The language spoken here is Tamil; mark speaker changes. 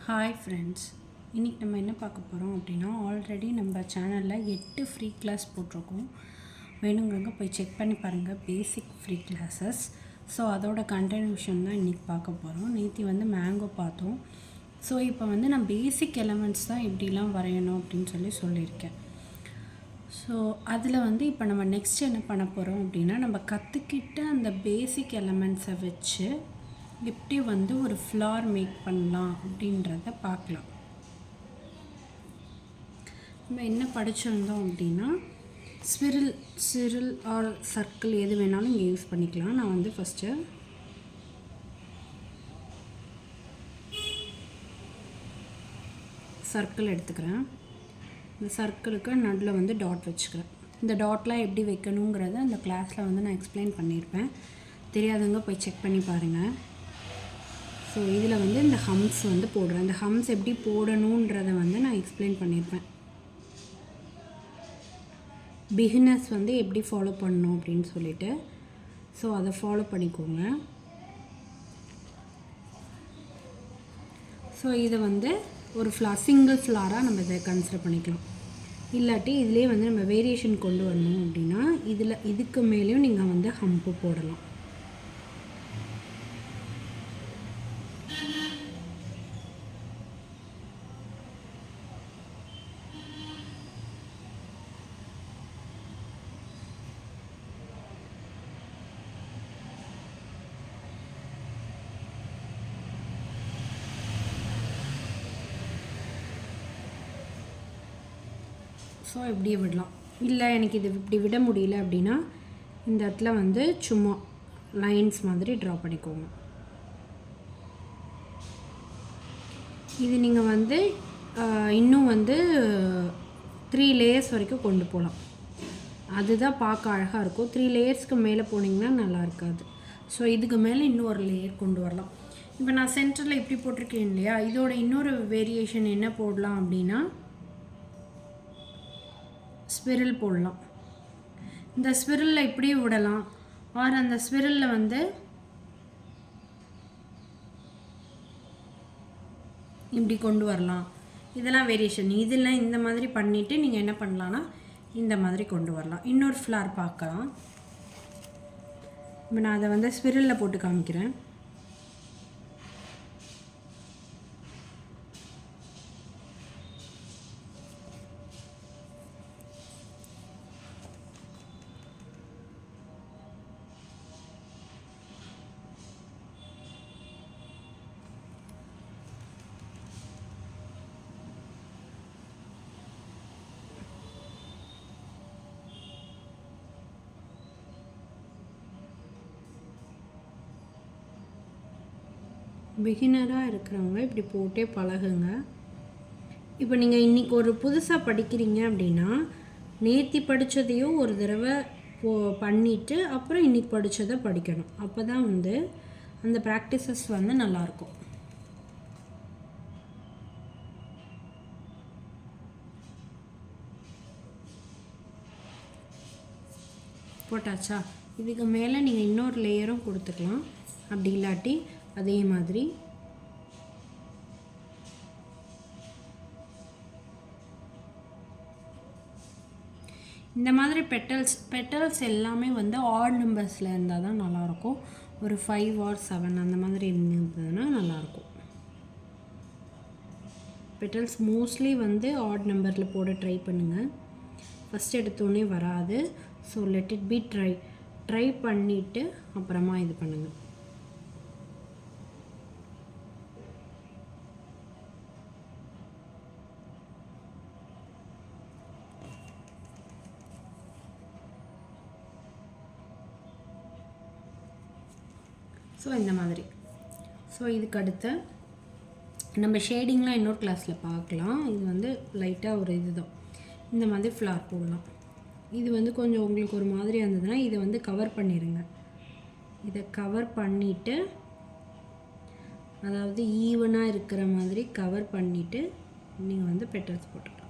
Speaker 1: ஹாய் ஃப்ரெண்ட்ஸ், இன்றைக்கி நம்ம என்ன பார்க்க போகிறோம் அப்படின்னா, ஆல்ரெடி நம்ம சேனலில் 8 ஃப்ரீ கிளாஸ் போட்டிருக்கோம். வேணுங்கிறவங்க போய் செக் பண்ணி பாருங்கள். பேசிக் ஃப்ரீ கிளாஸஸ். ஸோ அதோட கண்டினியூஷன் தான் இன்றைக்கி பார்க்க போகிறோம். நேற்று மேங்கோ பார்த்தோம். ஸோ இப்போ நான் பேசிக் எலமெண்ட்ஸ் தான் எப்படிலாம் வரையணும் அப்படின்னு சொல்லியிருக்கேன். ஸோ அதில் இப்போ நம்ம நெக்ஸ்ட் என்ன பண்ண போகிறோம் அப்படின்னா, நம்ம கற்றுக்கிட்ட அந்த பேசிக் எலமெண்ட்ஸை வச்சு எப்படி ஒரு ஃப்ளார் மேக் பண்ணலாம் அப்படின்றத பார்க்கலாம். நம்ம என்ன படிச்சிருந்தோம் அப்படின்னா, ஸ்பிரில் ஆர் சர்க்கிள் எது வேணாலும் இங்கே யூஸ் பண்ணிக்கலாம். நான் ஃபஸ்ட்டு சர்க்கிள் எடுத்துக்கிறேன். இந்த சர்க்கிளுக்கு நடுவில் டாட் வச்சுக்கிறேன். இந்த டாட்லாம் எப்படி வைக்கணுங்கிறத அந்த கிளாஸில் நான் எக்ஸ்பிளைன் பண்ணியிருப்பேன். தெரியாதவங்க போய் செக் பண்ணி பாருங்கள். ஸோ இதில் இந்த ஹம்ஸ் போடுறேன். இந்த ஹம்ஸ் எப்படி போடணுன்றதை நான் எக்ஸ்பிளைன் பண்ணியிருப்பேன். பிகினர்ஸ் எப்படி ஃபாலோ பண்ணணும் அப்படின்னு சொல்லிட்டு. ஸோ அதை ஃபாலோ பண்ணிக்கோங்க. ஸோ இதை ஒரு ஃப்ளார், சிங்கிள் ஃப்ளாராக நம்ம இதை கன்சிடர் பண்ணிக்கலாம். இல்லாட்டி இதிலே நம்ம வேரியேஷன் கொண்டு வரணும் அப்படின்னா இதுக்கு மேலேயும் நீங்கள் ஹம்ப்பு போடலாம். ஸோ இப்படியே விடலாம். இல்லை எனக்கு இது இப்படி விட முடியல அப்படின்னா இந்த இடத்துல சும்மா லைன்ஸ் மாதிரி ட்ரா பண்ணிக்கோங்க. இது நீங்கள் இன்னும் 3 லேயர்ஸ் வரைக்கும் கொண்டு போகலாம். அதுதான் பார்க்க அழகாக இருக்கும். 3 லேயர்ஸ்க்கு மேலே போனீங்கன்னா நல்லா இருக்காது. ஸோ இதுக்கு மேலே இன்னும் ஒரு லேயர் கொண்டு வரலாம். இப்போ நான் சென்டரில் இப்படி போட்டிருக்கேன் இல்லையா, இதோட இன்னொரு வேரியேஷன் என்ன போடலாம் அப்படின்னா, ஸ்பிரில் போடலாம். இந்த ஸ்பிரிலில் இப்படியே விடலாம். ஆர் அந்த ஸ்பிரிலில் இப்படி கொண்டு வரலாம். இதெல்லாம் வேரியேஷன். இதெல்லாம் இந்த மாதிரி பண்ணிவிட்டு நீங்கள் என்ன பண்ணலான்னா இந்த மாதிரி கொண்டு வரலாம். இன்னொரு ஃப்ளார் பார்க்கலாம். இப்போ நான் அதை ஸ்பிரிலில் போட்டு காமிக்கிறேன். பிகினராக இருக்கிறவங்க இப்படி போட்டே பழகுங்க. இப்போ நீங்கள் இன்றைக்கி ஒரு புதுசாக படிக்கிறீங்க அப்படின்னா, நேற்று படித்ததையும் ஒரு தடவை பண்ணிவிட்டு அப்புறம் இன்றைக்கி படித்ததை படிக்கணும். அப்போ தான் அந்த ப்ராக்டிசஸ் நல்லாயிருக்கும். போட்டாச்சா? இதுக்கு மேலே நீங்கள் இன்னொரு லேயரும் கொடுத்துக்கலாம். அப்படி இல்லாட்டி அதே மாதிரி இந்த மாதிரி பெட்டல்ஸ் எல்லாமே ஆட் நம்பர்ஸில் இருந்தால் தான் நல்லாயிருக்கும். ஒரு 5 or 7 அந்த மாதிரி இருந்ததுன்னா நல்லாயிருக்கும். பெட்டல்ஸ் மோஸ்ட்லி ஆட் நம்பரில் போட ட்ரை பண்ணுங்கள். ஃபஸ்ட் எடுத்தோடனே வராது. So let it be try பண்ணிவிட்டு அப்புறமா இது பண்ணுங்கள். ஸோ இந்த மாதிரி. ஸோ இதுக்கு அடுத்து நம்ம ஷேடிங்லாம் இன்னொரு கிளாஸில் பார்க்கலாம். இது லைட்டாக ஒரு இதுதான். இந்த மாதிரி ஃப்ளார் போடலாம். இது கொஞ்சம் உங்களுக்கு ஒரு மாதிரியாக இருந்ததுன்னா இதை கவர் பண்ணிடுங்க. இதை கவர் பண்ணிவிட்டு, அதாவது ஈவனாக இருக்கிற மாதிரி கவர் பண்ணிவிட்டு நீங்கள் பெட்டல்ஸ் போட்டுக்கலாம்.